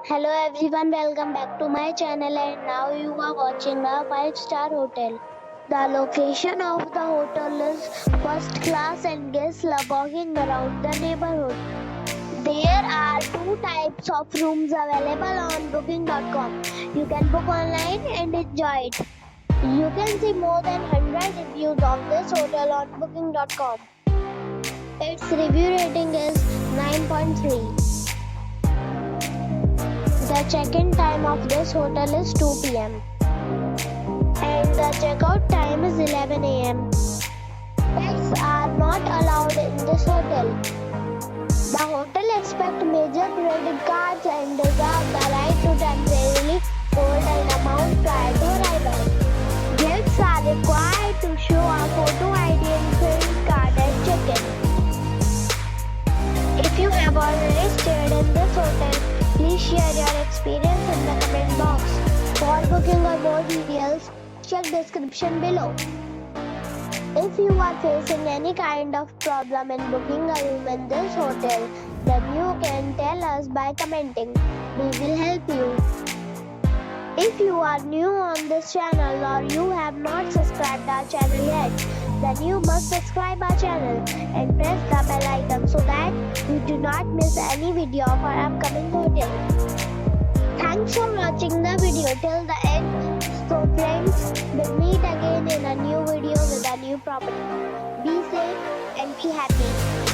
Hello everyone, welcome back to my channel and now you are watching a 5-star hotel. The location of the hotel is first class and guests love walking around the neighborhood. There are two types of rooms available on booking.com. You can book online and enjoy it. You can see more than 100 reviews of this hotel on booking.com. Its review rating is 9.3. The check-in time of this hotel is 2 p.m. and the check-out time is 11 a.m. Pets are not allowed in this hotel. The hotel accepts major credit cards and reserves the right to temporarily hold an amount prior to arrival. Guests are required to show a photo ID and credit card at check-in. If you have already stayed in this hotel, please share your experience in the comment box. For booking or more details, check description below. If you are facing any kind of problem in booking a room in this hotel, then you can tell us by commenting. We will help you. If you are new on this channel or you have not subscribed our channel yet, then you must subscribe our channel and press the bell icon so that you do not miss any video of our upcoming hotel. Thanks for watching the video till the end. So friends, we'll meet again in a new video with a new property. Be safe and be happy.